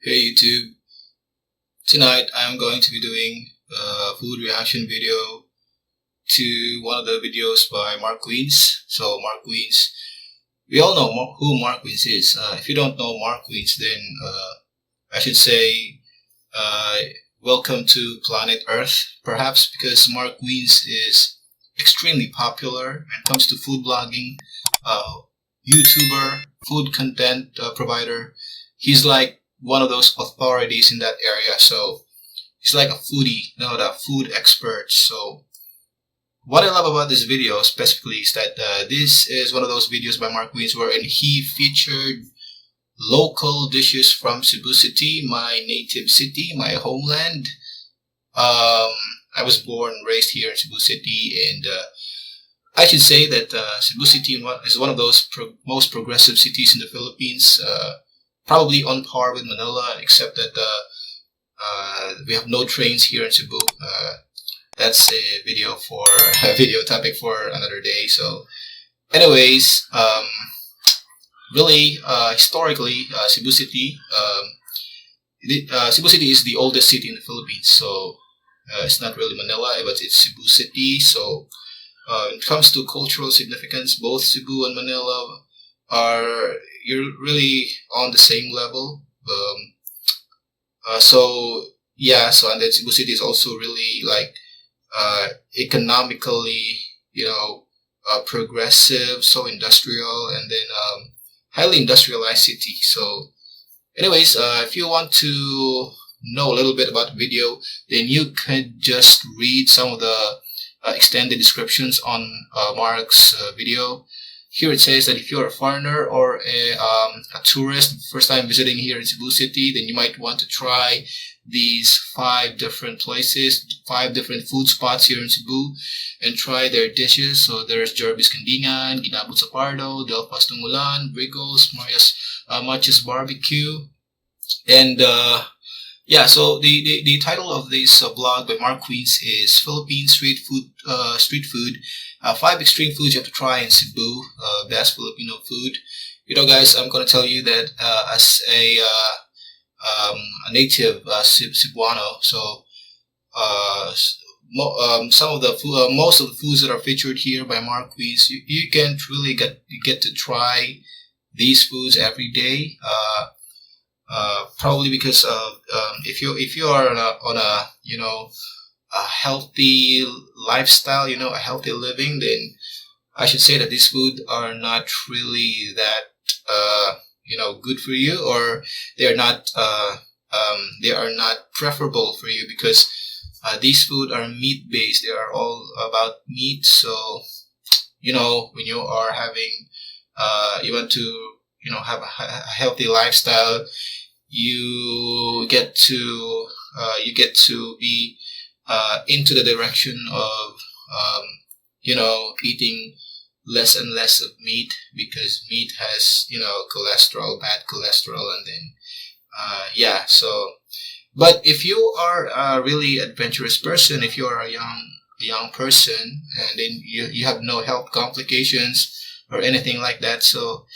Hey YouTube, tonight I'm going to be doing a food reaction video to one of the videos by Mark Wiens. So Mark Wiens, we all know who Mark Wiens is. If you don't know Mark Wiens, then I should say uh, welcome to planet Earth, perhaps, because Mark Wiens is extremely popular when it comes to food blogging, YouTuber, food content provider. He's like one of those authorities in that area. So he's like a foodie, the food expert. So what I love about this video specifically is that this is one of those videos by Mark Wiens wherein he featured local dishes from Cebu City, my native city, my homeland. I was born and raised here in Cebu City, and I should say that Cebu City is one of those most progressive cities in the Philippines. Probably on par with Manila, except that we have no trains here in Cebu. That's a video topic for another day. So, anyways, really, historically, Cebu City, Cebu City is the oldest city in the Philippines. So it's not really Manila, but it's Cebu City. So when it comes to cultural significance, both Cebu and Manila you're really on the same level. So and then Cebu City is also really like economically, progressive, so industrial, and then highly industrialized city. So, anyways, if you want to know a little bit about the video, then you can just read some of the extended descriptions on Mark's video. Here it says that if you're a foreigner or a tourist, first time visiting here in Cebu City, then you might want to try these 5 different places, 5 different food spots here in Cebu, and try their dishes. So there's Jervis Candingan, Ginabot sa Pardo, Delpas Tungulan, Briggles, Maria's Barbecue, and so the title of this blog by Mark Wiens is Philippine Street Food, 5 extreme foods you have to try in Cebu, best Filipino food. Guys, I'm going to tell you that as a native Cebuano, so some of the most of the foods that are featured here by Mark Wiens, you can't really get to try these foods every day. Probably because of if you are on a healthy lifestyle, a healthy living, then I should say that these food are not really that good for you, or they are not preferable for you, because these food are meat based. They are all about meat. So when you are having you want to have a healthy lifestyle, you get to be into the direction of eating less and less of meat, because meat has cholesterol, bad cholesterol, and then but if you are a really adventurous person, if you are a young person, and then you have no health complications or anything like that, so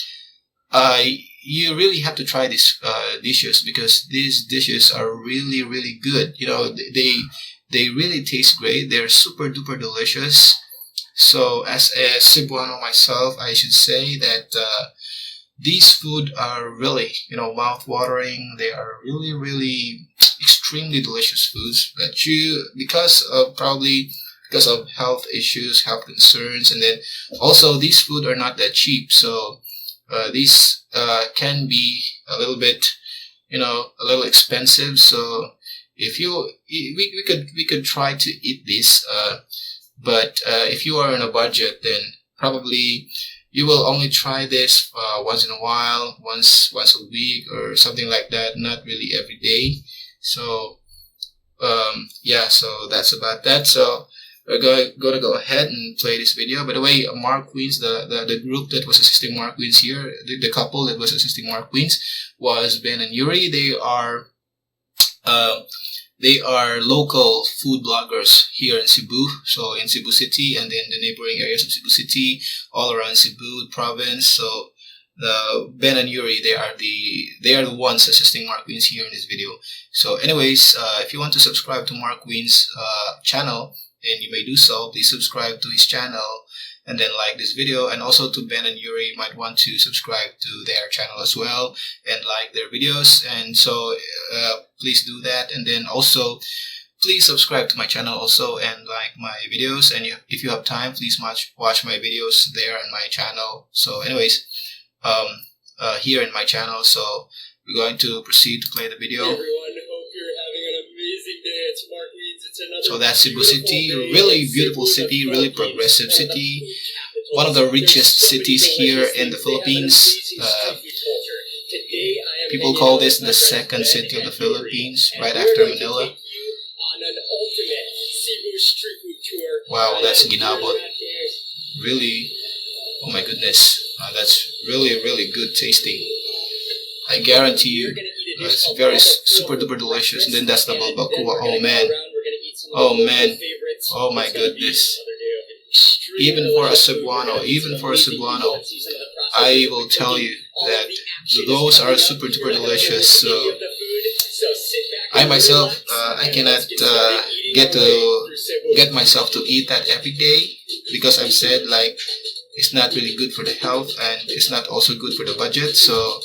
you really have to try these dishes, because these dishes are really, really good. They really taste great. They're super duper delicious. So as a Cebuano myself, I should say that these food are really mouth-watering. They are really, really extremely delicious foods that probably because of health issues, health concerns, and then also these food are not that cheap. So these can be a little bit, a little expensive. So we could try to eat this, but if you are on a budget, then probably you will only try this once in a while, once a week or something like that. Not really every day. So so that's about that. So we're going to go ahead and play this video. By the way, Mark Wiens, the group that was assisting Mark Wiens here, the couple that was assisting Mark Wiens was Bhen&Yuri. They are local food bloggers here in Cebu, so in Cebu City and then the neighboring areas of Cebu City, all around Cebu province. So the Bhen&Yuri, they are the ones assisting Mark Wiens here in this video. So anyways, if you want to subscribe to Mark Wiens channel, then you may do so. Please subscribe to his channel and then like this video, and also to Bhen&Yuri, you might want to subscribe to their channel as well and like their videos. And so please do that, and then also please subscribe to my channel also and like my videos. And if you have time, please watch my videos there in my channel. So anyways, here in my channel, so we're going to proceed to play the video. Hey everyone, hope you're having an amazing day. It's Mark Wiens. It's another so that's Cebu City, really beautiful city, really progressive city, one of the richest cities here in the Philippines. People call this the second city of the Philippines, right after Manila. Wow, that's Ginabot. Really, oh my goodness, that's really good tasting. I guarantee you, it's very super duper delicious. And then that's the Balbacua. Oh man, oh my goodness. Even for a Cebuano, I will tell you that those are super duper delicious. So I myself, I cannot get myself to eat that every day, because I've said like it's not really good for the health and it's not also good for the budget. So,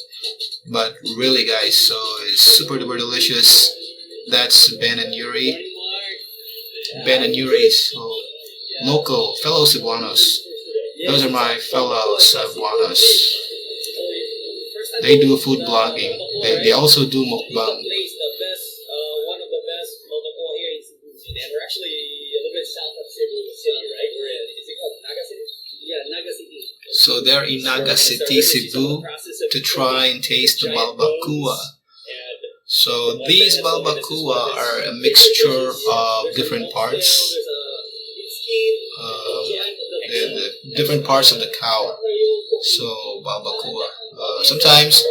but really guys, so it's super duper delicious. That's Bhen&Yuri. Bhen&Yuri, so local fellow Cebuanos. Those are my fellow Cebuanos. They do food blogging. They also do mukbang. We're actually a little bit south of Cebu City, right? We're in, is it called Naga City? Yeah, Naga City. So they're in Naga City, Cebu, to try and taste the Balbacua. So these Balbacua are a mixture of different parts. The different parts of the cow. So Balbacua. Sometimes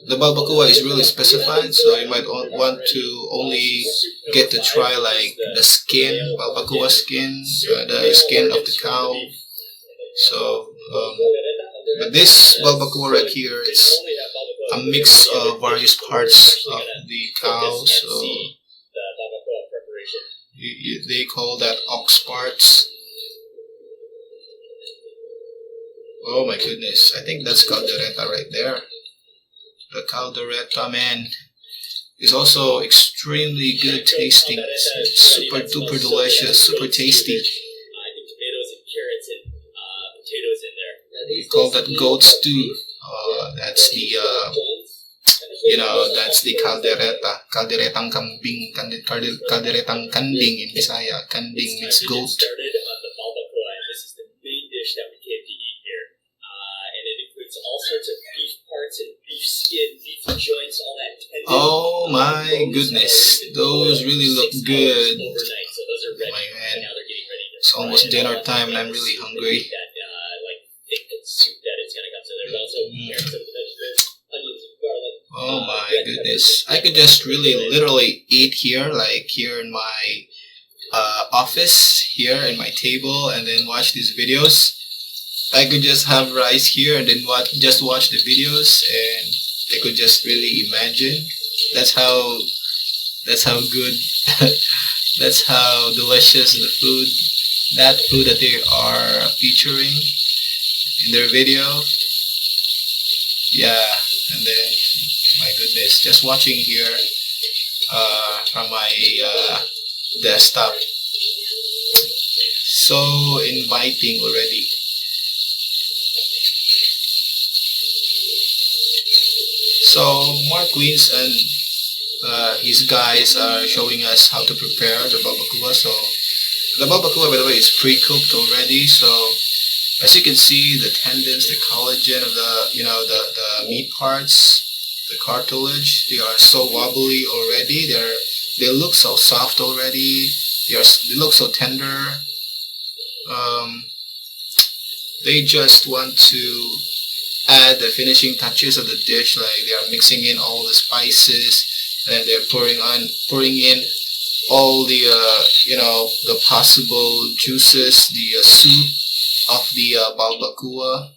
the Balbacua is really specified, so you might want to only get to try like the skin, Balbacua skin, the skin of the cow. So, but this Balbacua right here, it's a mix of various parts of the cow. So they call that ox parts. Oh my goodness, I think that's Caldereta right there. The Caldereta, man, is also extremely good tasting. It's super duper delicious, super tasty. I think tomatoes and carrots and potatoes in there. We call that goat stew. That's the that's the Caldereta. Calderetang kambing, Calderetang kanding in Bisaya. Kanding means goat. Started on the Balbacua, and this is the main dish that we came to eat here. And it includes all sorts of beef parts and beef skin, beef joints, all that tendon. Oh my goodness, those really look good. Overnight, so those are ready. My man, now they're getting ready to it's almost dinner time and I'm really hungry. That like thick soup that it's gonna come. So there's also carrots and vegetables, onions and garlic. Oh my goodness, I could just really literally eat here, like here in my office, here in my table, and then watch these videos. I could just have rice here and then just watch the videos, and I could just really imagine. That's how good, that's how delicious that food that they are featuring in their video. Yeah, and then my goodness, just watching here from my desktop, so inviting already. So Mark Wiens and his guys are showing us how to prepare the Balbacua. So the Balbacua, by the way, is pre-cooked already. So as you can see, the tendons, the collagen of the meat parts, the cartilage, they are so wobbly already. They look so soft already. They look so tender. They just want to add the finishing touches of the dish, like they are mixing in all the spices, and they're pouring in all the the possible juices, the soup of the Balbacua.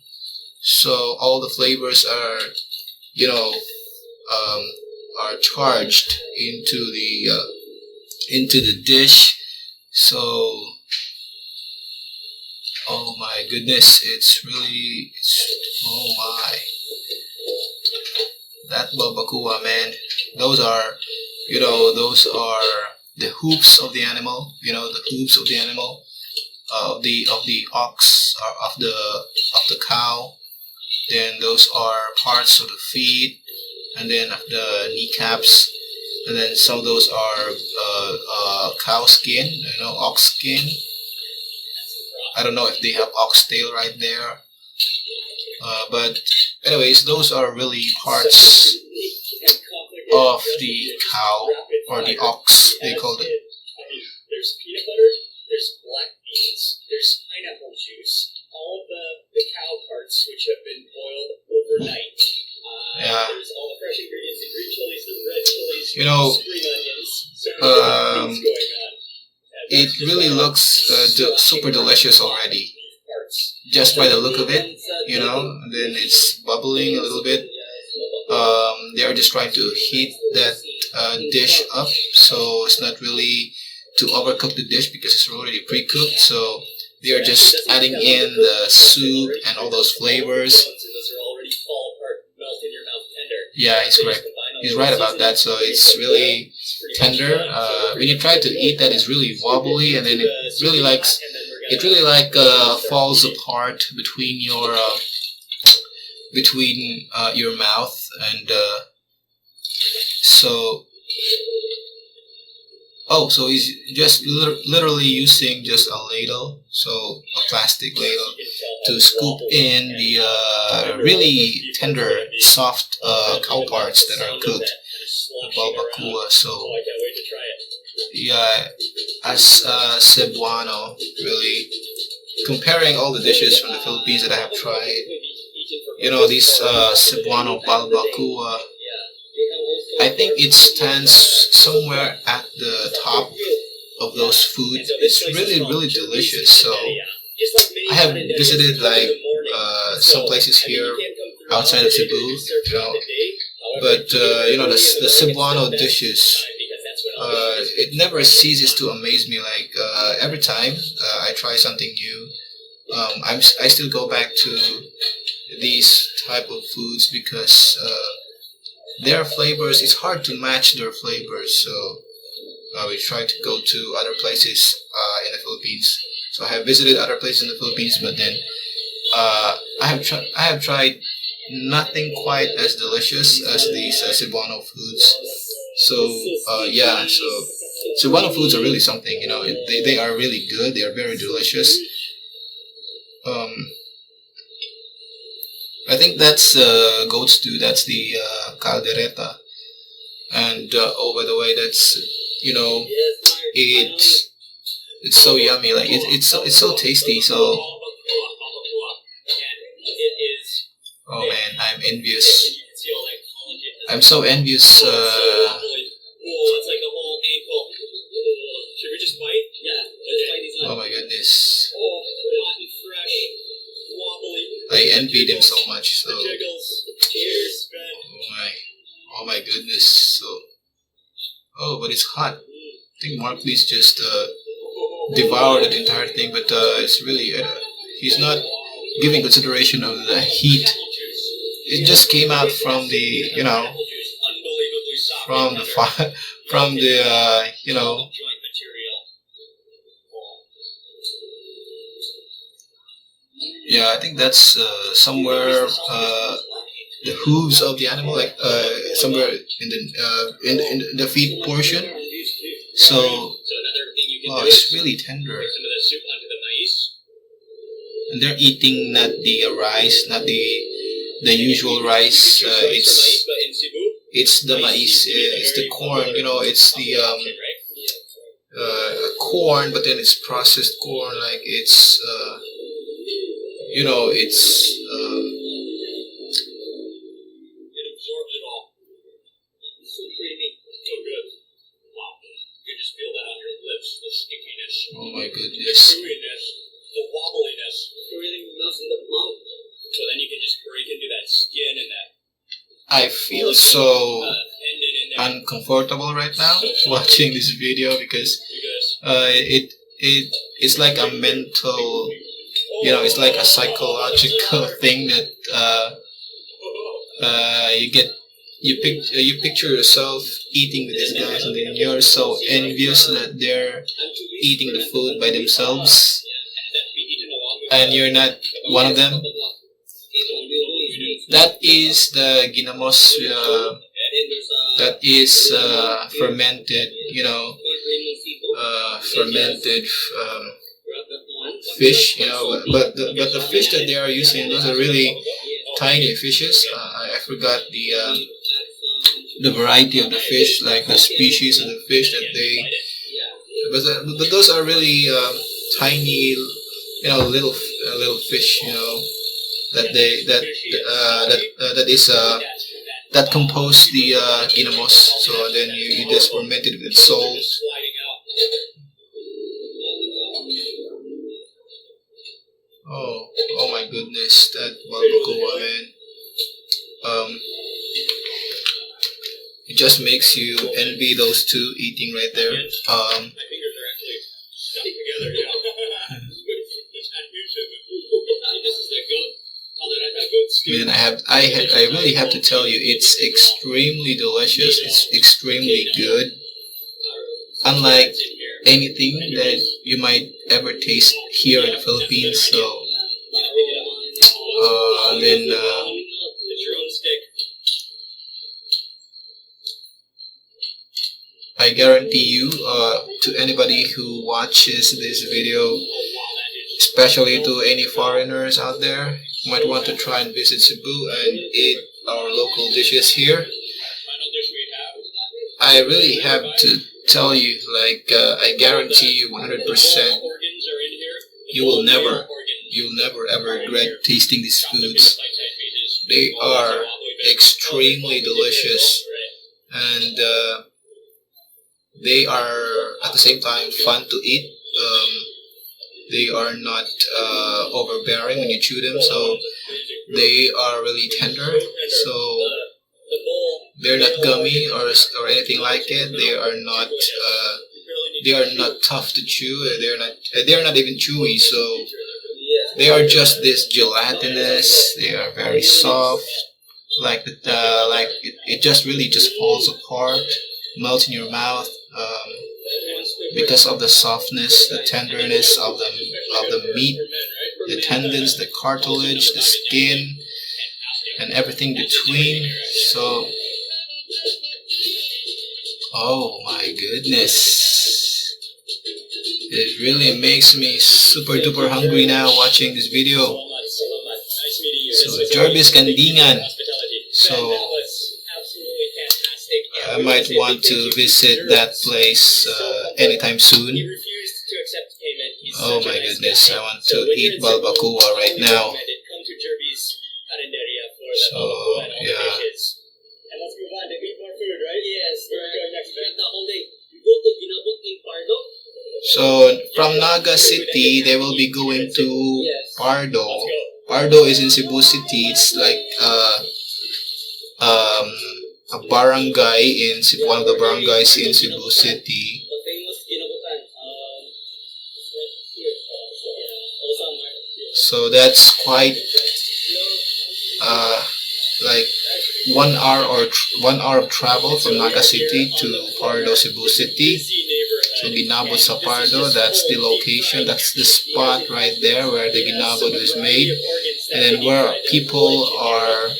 So all the flavors are, you know, are charged into the dish. So, oh my goodness, oh my, that Balbacua, man, those are the hooves of the animal, the hooves of the animal, of the ox, or of the cow. Then those are parts of the feet, and then the kneecaps, and then some of those are cow skin, ox skin. I don't know if they have oxtail right there, but anyways, those are really parts of the cow or the ox, they call it. There's peanut butter, there's black beans, there's pineapple juice, all of the cow parts which have been boiled overnight. Yeah. There's all the fresh ingredients, the green chilies, the red chilies, spring onions. So things going on. It really looks super delicious already, just by the look of it, and then it's bubbling a little bit. They are just trying to heat that dish up, so it's not really to overcook the dish because it's already pre-cooked. So they are just adding in the soup and all those flavors. Yeah, he's correct. He's right about that. So it's really tender. When you try to eat that, it's really wobbly, and then it really falls apart between your mouth, and so he's just literally using just a ladle, so a plastic ladle, to scoop in the really tender, soft cow parts that are cooked, Balbacua. So yeah, as Cebuano, really comparing all the dishes from the Philippines that I have tried, this Cebuano Balbacua, I think it stands somewhere at the top of those foods. It's really, really delicious. So I have visited some places here outside of Cebu, but the Cebuano dishes, it never ceases to amaze me. Every time I try something new, I still go back to these type of foods because their flavors, it's hard to match their flavors. So we try to go to other places in the Philippines. So I have visited other places in the Philippines, but then I have tried nothing quite as delicious as these Cebuano foods. So Cebuano foods are really something. They are really good. They are very delicious. I think that's goat stew. That's the Caldereta. And by the way, that's it's so yummy. It's so tasty. So oh man, I'm envious. I'm so envious. Oh my goodness. I envy them so much. So oh my goodness. So but it's hot. I think Mark Wiens just devoured the entire thing, but it's really he's not giving consideration of the heat. It just came out from the from the fire, from the yeah, I think that's somewhere the hooves of the animal, somewhere in the feet portion. So it's really tender, and they're eating not the rice, not the usual rice. It's the maize, it's the corn. It's the corn, but then it's processed corn. It's it's it absorbs it all. It's so creamy, so good. Wow, you can just feel that on your lips, the stickiness. Oh my goodness. The chewiness, the wobbliness. Everything melts in the mouth. So then you can just I feel so uncomfortable right now watching this video because it's like a mental, it's like a psychological thing that you picture yourself eating with these guys, and then you're so envious that they're eating the food by themselves, and you're not one of them. That is the ginamos. That is fermented, fermented fish. But the fish that they are using, those are really tiny fishes. I forgot the variety of the fish, like the species of the fish that they. But those are really tiny, little fish, that compose the ginamos. So then you just ferment it with salt. Oh my goodness, that Balbacua, man. It just makes you envy those two eating right there. Man, I really have to tell you, it's extremely delicious. It's extremely good. Unlike anything that you might ever taste here in the Philippines. So, I guarantee you, to anybody who watches this video, especially to any foreigners out there, who might want to try and visit Cebu and eat our local dishes here, I really have to tell you, I guarantee you 100%, you'll never ever regret tasting these foods. They are extremely delicious, and they are at the same time fun to eat. They are not overbearing when you chew them, so they are really tender. So they're not gummy or anything like it. They are not tough to chew. They are not even chewy. So they are just this gelatinous. They are very soft. It just really just falls apart, melts in your mouth. Because of the softness, the tenderness of the meat, the tendons, the cartilage, the skin, and everything between. So, oh my goodness, it really makes me super duper hungry now watching this video. So Jervis Kandingan. So I might want to visit that place anytime soon. Oh my goodness, I want to eat Balbacua right now. So, yeah. So, from Naga City, they will be going to Pardo. Pardo is in Cebu City. It's like a barangay in Cebu, one of the barangays in Cebu City. So that's quite like 1 hour or 1 hour of travel from Naga City to Pardo, Cebu City. So Ginabot sa Pardo, that's the location, that's the spot right there where the Ginabot is made, and then where people are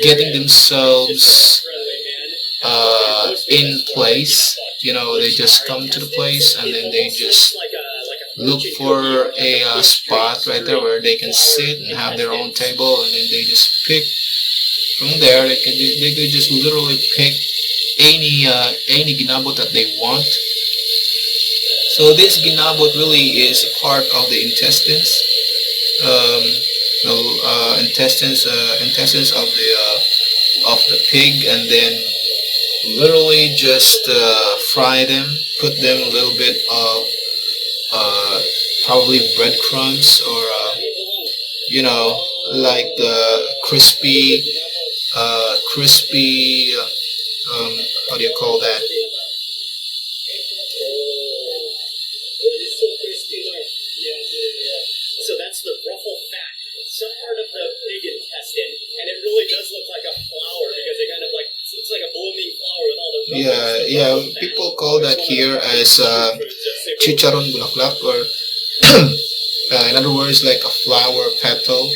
getting themselves in place. They just come to the place and then they just look for a spot right there where they can sit and have their own table, and then they just pick from there. They could just literally pick any ginabot that they want. So this ginabot really is part of the intestines, intestines of the pig, and then literally just fry them, put them a little bit of probably breadcrumbs or like the crispy, how do you call that? So that's the ruffle fat, some part of the pig intestine, and it really does look like a flower because it kind of like it's like a blooming flower with all the ruffles. Yeah. People call that here as chicharon bulaklak, or in other words, like a flower petal.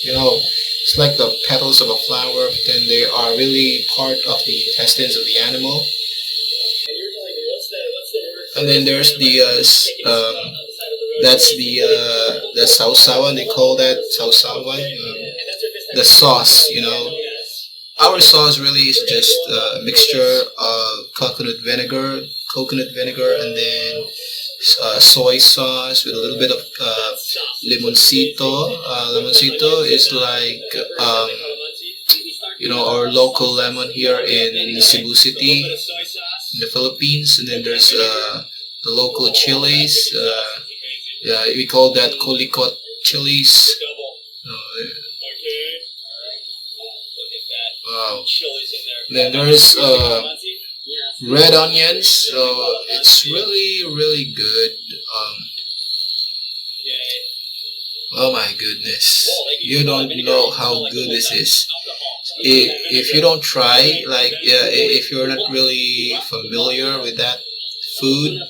It's like the petals of a flower. Then they are really part of the intestines of the animal. And you're telling me what's the word? And then there's that's the sausawan, they call that sausawan, the sauce. Our sauce really is just a mixture of coconut vinegar, and then soy sauce with a little bit of limoncito. Limoncito is like our local lemon here in Cebu City, in the Philippines. And then there's the local chilies. We call that colicot chilies. Wow. And then there's red onions, so it's really good. Oh my goodness, you don't know how good this is. If you don't try, if you're not really familiar with that food,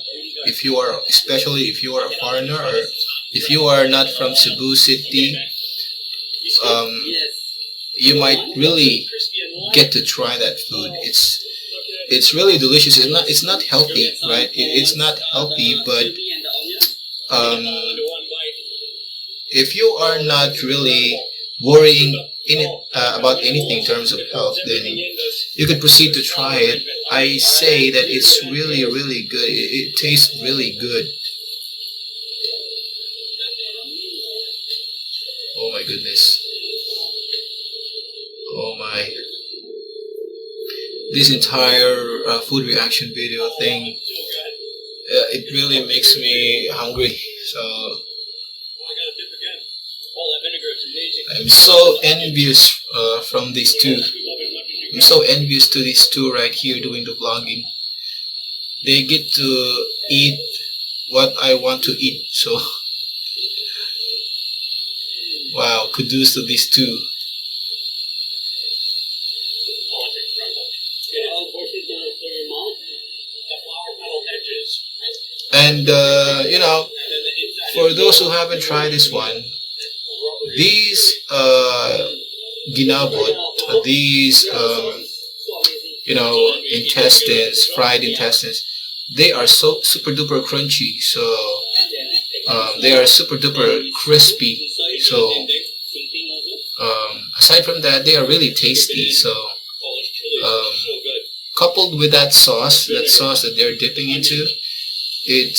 especially if you are a foreigner, or if you are not from Cebu City, you might really get to try that food. It's really delicious. It's not healthy, right? It's not healthy, but if you are not really worrying about anything in terms of health, then you could proceed to try it. I say that it's really good. It tastes really good. Oh my goodness. Oh my. This entire food reaction video thing, it really makes me hungry. So I'm so envious from these two. I'm so envious to these two right here doing the vlogging. They get to eat what I want to eat. So wow, kudos to these two. And for those who haven't tried this one, these Ginabot, these intestines, fried intestines, they are so super duper crunchy. So they are super duper crispy. So aside from that, they are really tasty. So coupled with that sauce that they're dipping into, it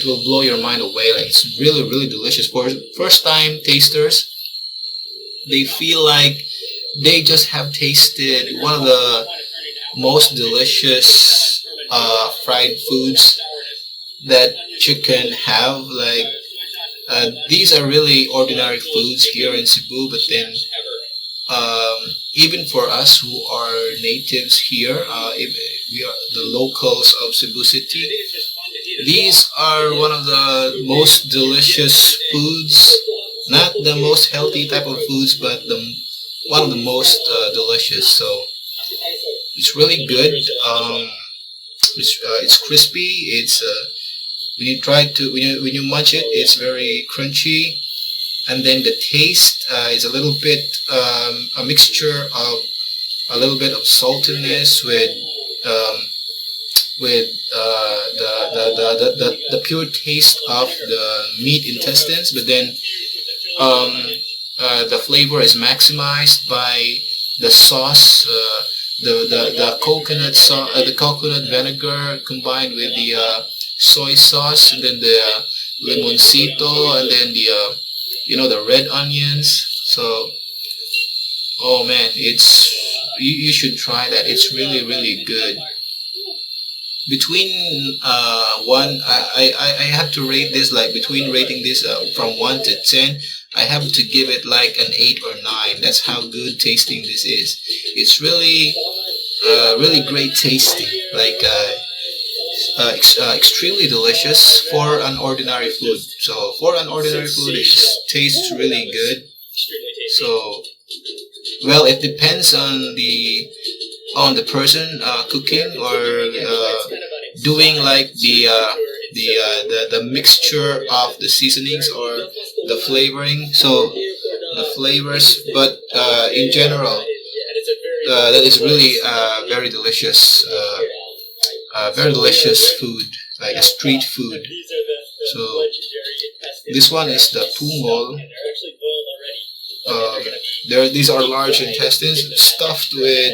will blow your mind away. Like, it's really delicious. For first time tasters, they feel like they just have tasted one of the most delicious fried foods that you can have. Like, these are really ordinary foods here in Cebu, but then even for us who are natives here, if we are the locals of Cebu City, these are one of the most delicious foods. Not the most healthy type of foods, but one of the most delicious. So it's really good. It's crispy. It's when you munch it, it's very crunchy. And then the taste is a little bit a mixture of a little bit of saltiness with the pure taste of the meat intestines, but then the flavor is maximized by the sauce, the coconut the coconut vinegar combined with the soy sauce, and then the limoncito, and then the the red onions. So, oh man, you should try that. It's really good. Between I have to rate this, like between rating this from 1 to 10, I have to give it like an 8 or 9. That's how good tasting this is. It's really, really great tasting. Like extremely delicious for an ordinary food. So for an ordinary food, it tastes really good. So well, it depends on the person cooking or doing like the mixture of the seasonings or the flavoring. So the flavors, but in general, that is really very delicious food, like a street food. So this one is the Tungol. These are large intestines stuffed with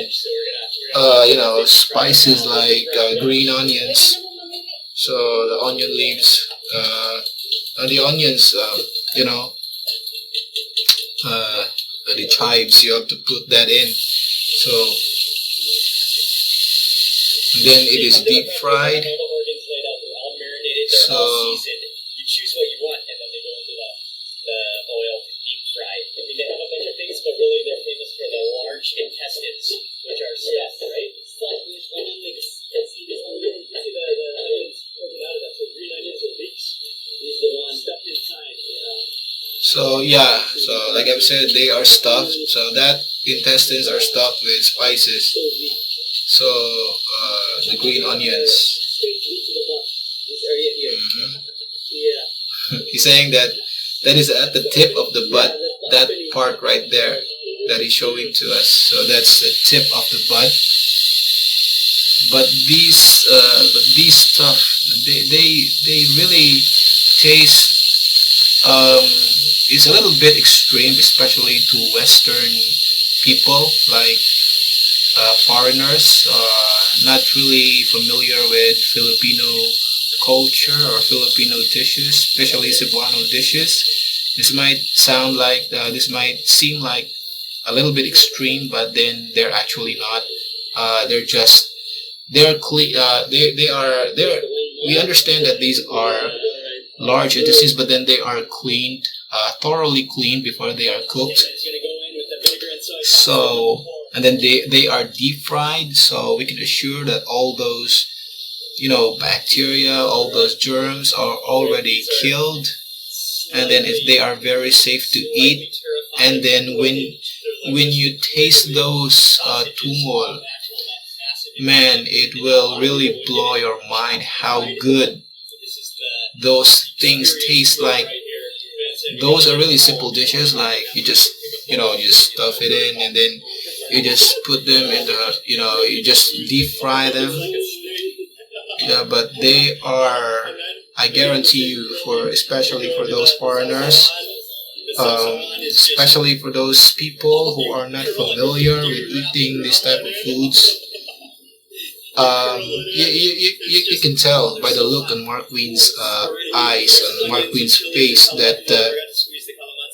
spices like green onions. So the onion leaves, and the onions, the chives, you have to put that in. So then it is deep fried. So you choose what you want, and then they go into the oil to deep fry. I mean, they have a bunch of things, but really they're famous for the large intestines, which are stuffed, right? See the onions poking out of that, the green onions with leeks. These are the ones stuffed inside. Yeah. So like I've said, they are stuffed. So that intestines are stuffed with spices. So the green onions. He's saying that is at the tip of the butt. That part right there that he's showing to us. So that's the tip of the butt. But these stuff, they really taste. It's a little bit extreme, especially to Western people, like foreigners, not really familiar with Filipino culture or Filipino dishes, especially Cebuano dishes. This might seem like a little bit extreme, but then they're actually not. They're clean. We understand that these are large intestines, but then they are cleaned, thoroughly cleaned before they are cooked. So, and then they are deep fried, so we can assure that all those, bacteria, all those germs are already killed, and then they are very safe to eat. And then when you taste those tungol, man, it will really blow your mind how good those things taste. Like, those are really simple dishes. Like, you just stuff it in, and then you just put them in you just deep fry them. Yeah, but they are, I guarantee you, especially for those foreigners, especially for those people who are not familiar with eating this type of foods, you can tell by the look on Mark Wiens' eyes and Mark Wiens' face that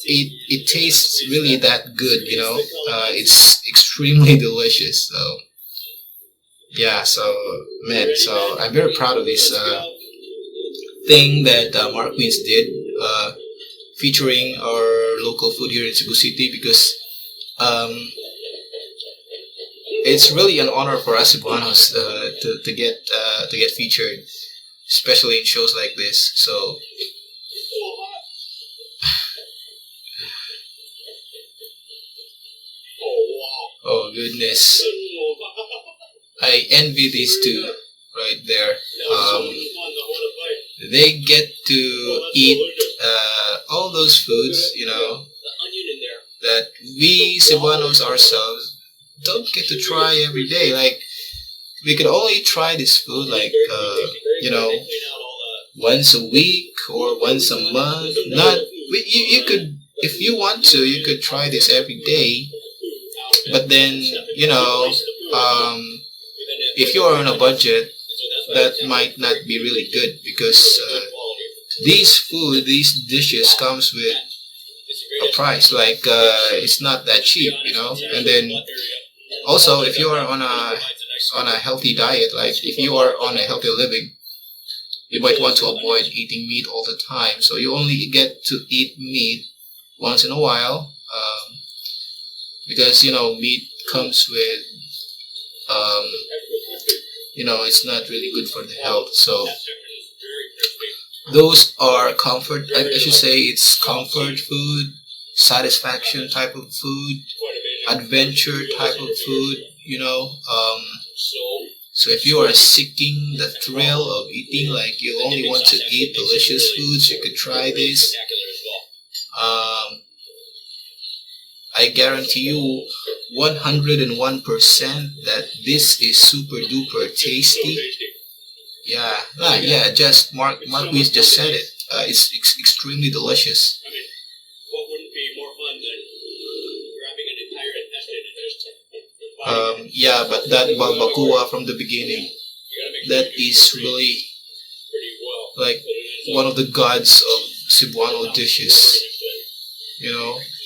it tastes really that good. It's extremely delicious. So yeah, so I'm very proud of this thing that Mark Wiens did, featuring our local food here in Cebu City, because it's really an honor for us Cebuanos to get featured, especially in shows like this. So oh goodness, I envy these two right there. They get to eat all those foods, that we Cebuanos ourselves don't get to try every day. Like, we could only try this food like once a week or once a month. You could, if you want to, you could try this every day. But then if you are on a budget, that might not be really good, because these dishes comes with a price. Like, it's not that cheap, and then also, if you are on a healthy diet, like if you are on a healthy living, you might want to avoid eating meat all the time. So you only get to eat meat once in a while, because meat comes with it's not really good for the health. So those are comfort. I should say it's comfort food, satisfaction type of food, adventure type of food. So if you are seeking the thrill of eating, like you only want to eat delicious foods, you could try this. I guarantee you 101% that this is super duper tasty. Yeah, just Mark Wiens just said it. It's extremely delicious. I mean, what wouldn't be more fun than grabbing an entire intestine and just yeah, but that Balbacua from the beginning, that is really like one of the gods of Cebuano dishes.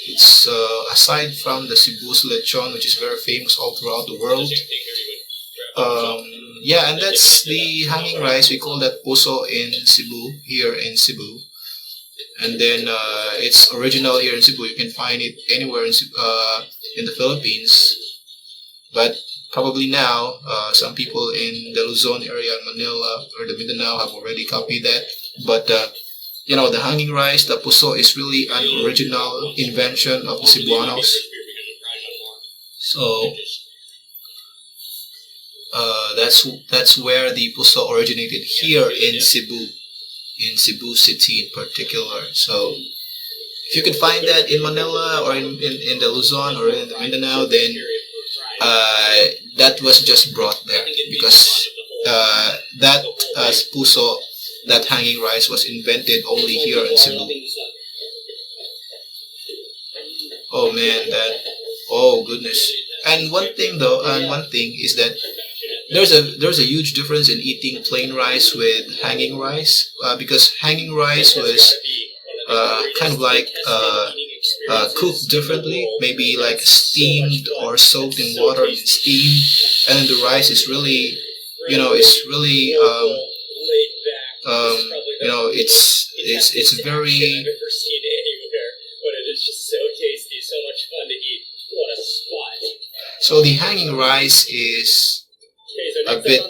It's aside from the Cebu's lechon, which is very famous all throughout the world. Yeah, and that's the hanging rice. We call that puso in Cebu, here in Cebu. And then it's original here in Cebu. You can find it anywhere in the Philippines. But probably now, some people in the Luzon area, Manila, or the Mindanao have already copied that. But the hanging rice, the puso, is really an original invention of the Cebuanos. So that's where the puso originated, here in Cebu City in particular. So if you could find that in Manila or in the Luzon or in the Mindanao, then that was just brought there, because that puso, that hanging rice, was invented only here in Cebu. Oh man, oh goodness. And one thing is that there's a huge difference in eating plain rice with hanging rice, because hanging rice was kind of like cooked differently, maybe like steamed or soaked in water and steamed, and then the rice is really, it's really it's very. I've ever seen anywhere, but it is just so tasty, so much fun to eat. What a spot! So the hanging rice is a bit,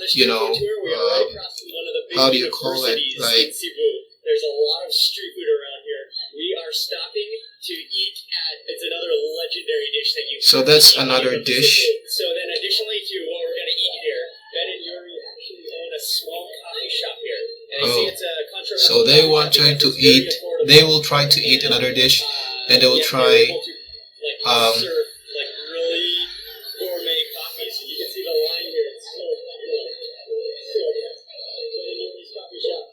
how do you call it? Like, there's a lot of street food around here. We are stopping to eat at. It's another legendary dish that you. So that's another dish. So then, additionally to what we're gonna eat here, Bhen&Yuri actually own a small coffee shop here, and I see it's a controversial. So they want to eat. They will try to eat another dish, and they will try. Serve like really gourmet coffee. So you can see the line here. It's so popular. Bhen&Yuri's coffee shop.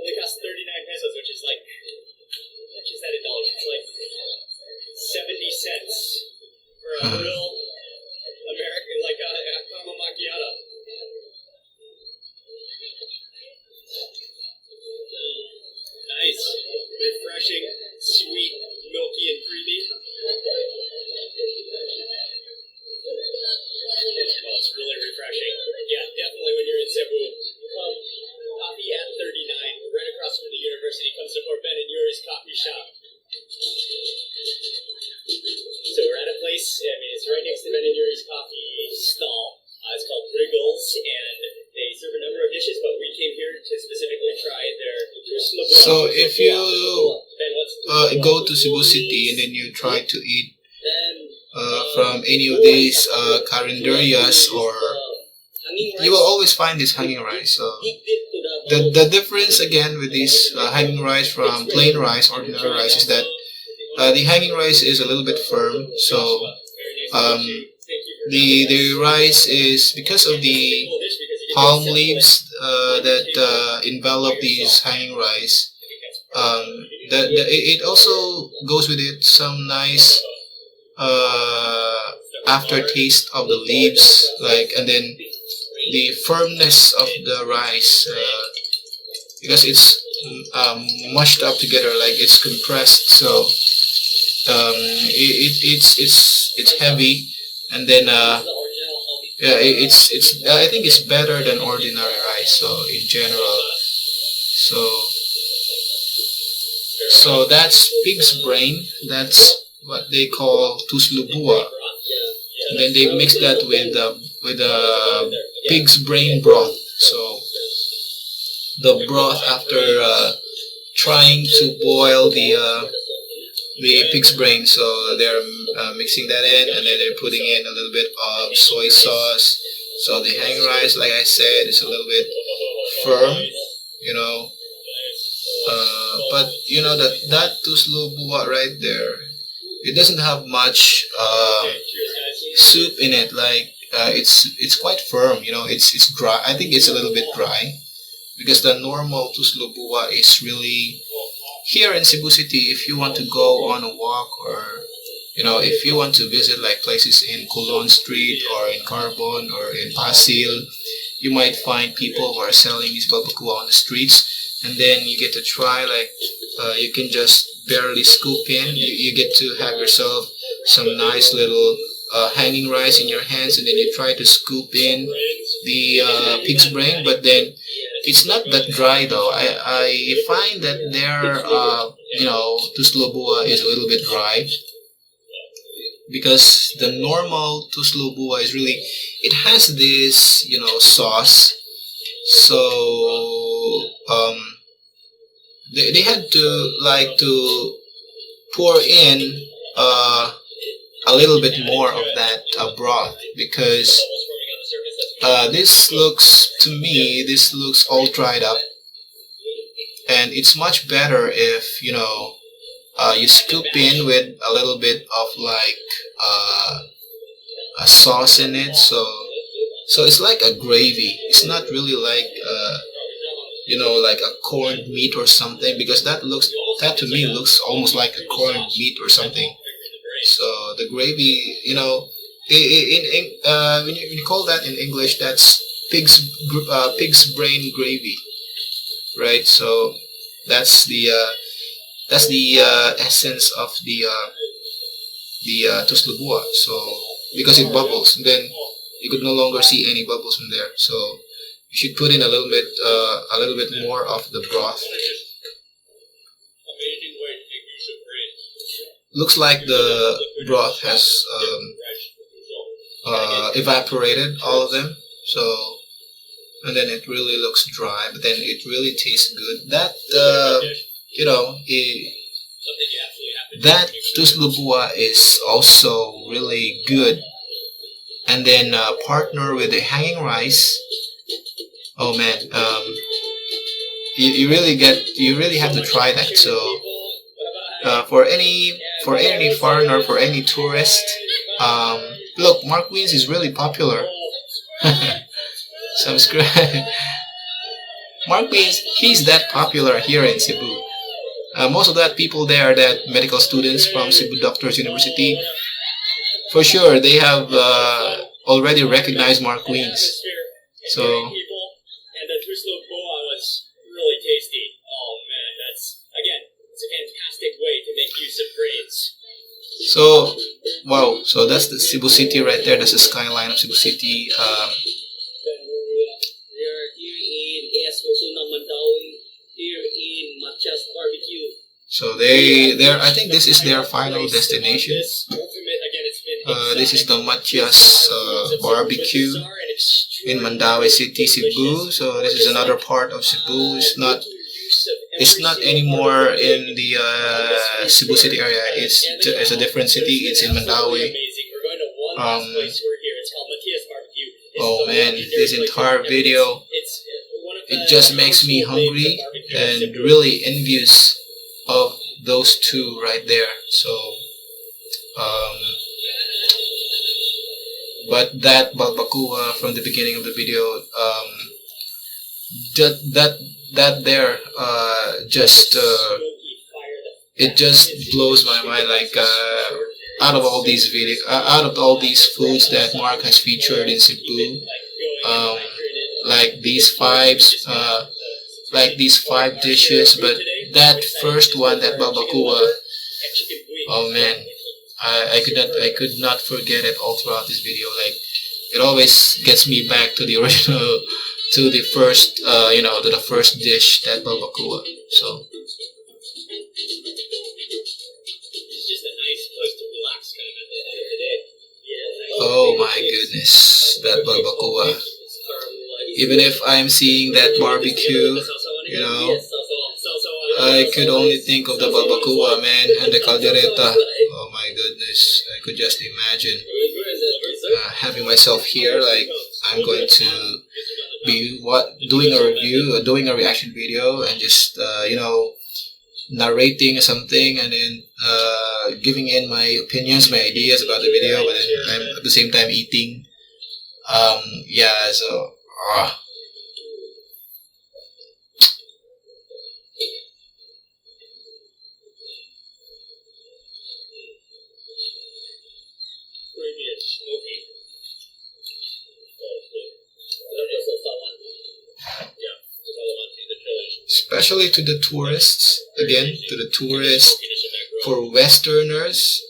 Only costs 39 pesos, which is like, how much is that in dollars? It's like 70 cents for a real American, like a caramel macchiato. Nice, refreshing, sweet, milky, and creamy. Oh, it's really refreshing. Yeah, definitely when you're in Cebu, come coffee at 39, right across from the university. Come support Bhen&Yuri's coffee shop. So we're at a place, it's right next to Bhen&Yuri's coffee stall. It's called Tungol's, and they serve a number of dishes, but we came here to specifically try their TUSLOB-BUWA. So if you go to Cebu City and then you try to eat from any of these carinderias, or you will always find this hanging rice. So the difference again with this hanging rice from plain rice, ordinary rice, is that the hanging rice is a little bit firm. So the rice is, because of the palm leaves that envelop these hanging rice. It also goes with it some nice aftertaste of the leaves, and then the firmness of the rice, because it's mushed up together, like it's compressed. So it's heavy, and then it's I think it's better than ordinary rice. So in general, so So that's pig's brain. That's what they call TUSLOB-BUWA. And then they mix that with pig's brain broth. So the broth, after trying to boil the pig's brain, so they're mixing that in, and then they're putting in a little bit of soy sauce. So the hang rice, like I said, is a little bit firm, you know. But you know that TUSLOB-BUWA right there, it doesn't have much soup in it. Like it's quite firm, you know. It's dry. I think it's a little bit dry because the normal TUSLOB-BUWA is really here in Cebu City. If you want to go on a walk, or you know, if you want to visit like places in Colon Street or in Carbon or in Pasil, you might find people who are selling these Balbacua on the streets, and then you get to try, like you can just barely scoop in. You get to have yourself some nice little hanging rice in your hands, and then you try to scoop in the pig's brain, but then it's not that dry though. I find that their you know, TUSLOB-BUWA is a little bit dry, because the normal TUSLOB-BUWA is really, it has this, you know, sauce. So they had to like to pour in a little bit more of that broth, because this looks, to me, this looks all dried up, and it's much better if, you know, you scoop in with a little bit of like a sauce in it. So it's like a gravy. It's not really like you know, like a corned meat or something, because that to me looks almost like a corned meat or something. So the gravy, you know, when you call that in English, that's pig's brain gravy, right? So that's the essence of the TUSLOB-BUWA. So because it bubbles, and then you could no longer see any bubbles from there. So you should put in a little bit more of the broth. Looks like the broth has evaporated, all of them. So, and then it really looks dry, but then it really tastes good. That you know, that TUSLOB-BUWA is also really good. And then partner with the hanging rice. Oh man, you really have to try that. So for any foreigner, for any tourist, look, Mark Wiens is really popular. Subscribe. Mark Wiens, he's that popular here in Cebu. Most of that people there are that medical students from Cebu Doctors University. For sure, they have already recognized Mark Wiens. So. And the TUSLOB-BUWA was really tasty. Oh man, it's a fantastic way to make use of grains. So, wow. So that's the Cebu City right there. That's the skyline of Cebu City. So they're, I think this is their final destination. This is the Matias barbecue in Mandaue City, Cebu. So this is another part of Cebu. It's not anymore in the Cebu City area. It's a different city. It's in Mandaue. Oh man, this entire video, it just makes me hungry and really envious of those two right there. So but that Balbacua from the beginning of the video, that there it just blows my mind. Like out of all these foods that Mark has featured in Cebu, like these five dishes, but that first one, that Balbacua, oh man, I could not forget it all throughout this video. Like it always gets me back to the original, to the first, to the first dish, that Balbacua. So Oh my goodness, that Balbacua. Even if I'm seeing that barbecue, you know, I could only think of the Balbacua, man, and the Caldereta. Oh my goodness, I could just imagine having myself here, like I'm going to be doing a review, doing a reaction video, and just you know, narrating something, and then giving in my opinions, my ideas about the video, but then I'm at the same time eating. Yeah, so. Especially to the tourists, again, to the tourists, for Westerners,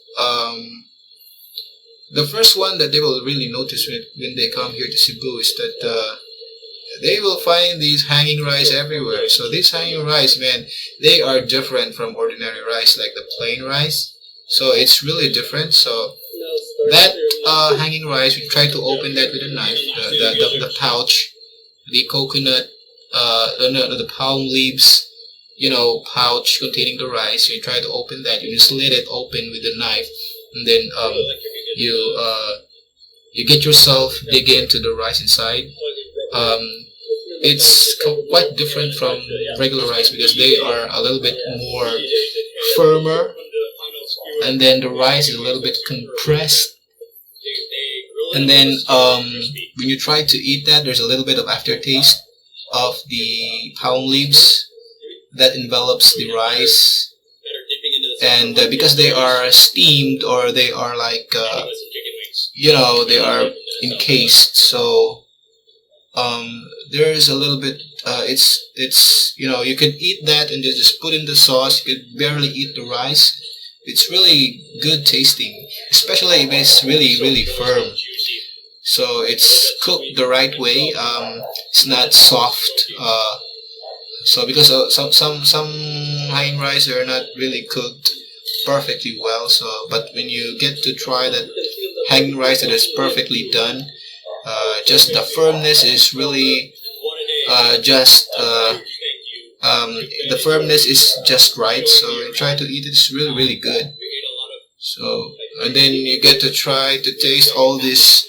the first one that they will really notice when they come here to Cebu is that they will find these hanging rice everywhere. So these hanging rice, man, they are different from ordinary rice, like the plain rice. So it's really different. So that hanging rice, we try to open that with a knife, the pouch, the coconut, the palm leaves, you know, pouch containing the rice. You try to open that. You slit it open with a knife, and then you get yourself dig into the rice inside. It's quite different from regular rice because they are a little bit more firmer, and then the rice is a little bit compressed. And then when you try to eat that, there's a little bit of aftertaste of the palm leaves that envelops the rice, and because they are steamed, or they are like you know, they are encased, so there's a little bit it's you know, you can eat that and just put in the sauce. You could barely eat the rice. It's really good tasting, especially if it's really firm. So it's cooked the right way. It's not soft. So because some hanging rice are not really cooked perfectly well. So but when you get to try that hanging rice that is perfectly done, just the firmness is really the firmness is just right. So you try to eat it, it's really good. So and then you get to try to taste all these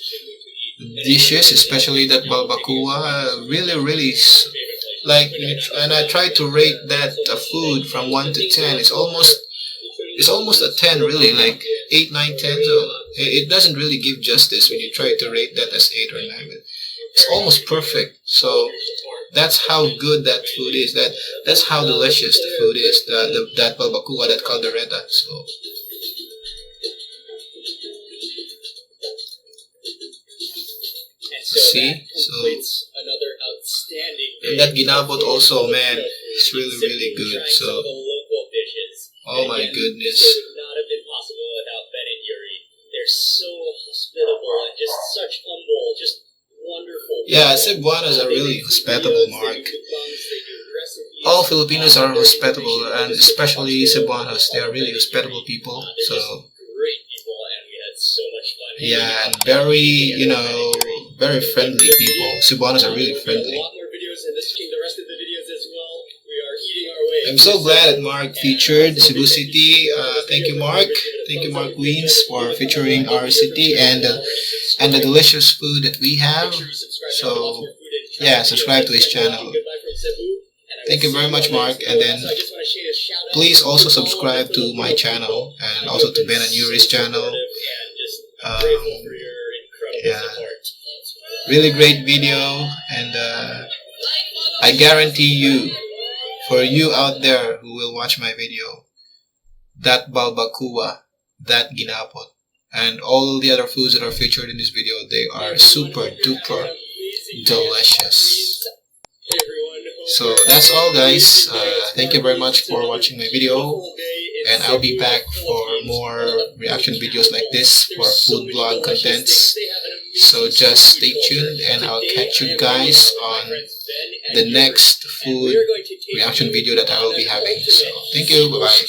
dishes, especially that Balbacua. Really like, and I try to rate that food from 1 to 10. It's almost a 10, really, like 8, 9, 10. So it doesn't really give justice when you try to rate that as 8 or 9. But it's almost perfect. So that's how good that food is. That's how delicious the food is. That Balbacua, that Caldereta. So. See, so another outstanding, and that Ginabot also, man, it's really good. So, oh my goodness. This would not have been possible without Bhen&Yuri. They're so hospitable and just such humble, just wonderful. Yeah, Cebuanos are really hospitable, Mark. All Filipinos are hospitable, and especially Cebuanos. They are really hospitable people. So great people, and we had so much fun. Yeah, and very, you know, very friendly people. Cebuanos are really friendly. I'm so glad that Mark featured Cebu City. Thank you, Mark. Thank you, Mark Wiens, for featuring our city and the delicious food that we have. So, yeah, subscribe to his channel. Thank you very much, Mark. And then please also subscribe to my channel and also to Bhen&Yuri's channel. Yeah, really great video, and I guarantee you, for you out there who will watch my video, that Balbacua, that Ginabot, and all the other foods that are featured in this video, they are super duper delicious. So that's all, guys. Thank you very much for watching my video, and I'll be back for more reaction videos like this for food vlog contents. So just stay tuned, and I'll catch you guys on the next food reaction video that I will be having. So thank you, bye bye.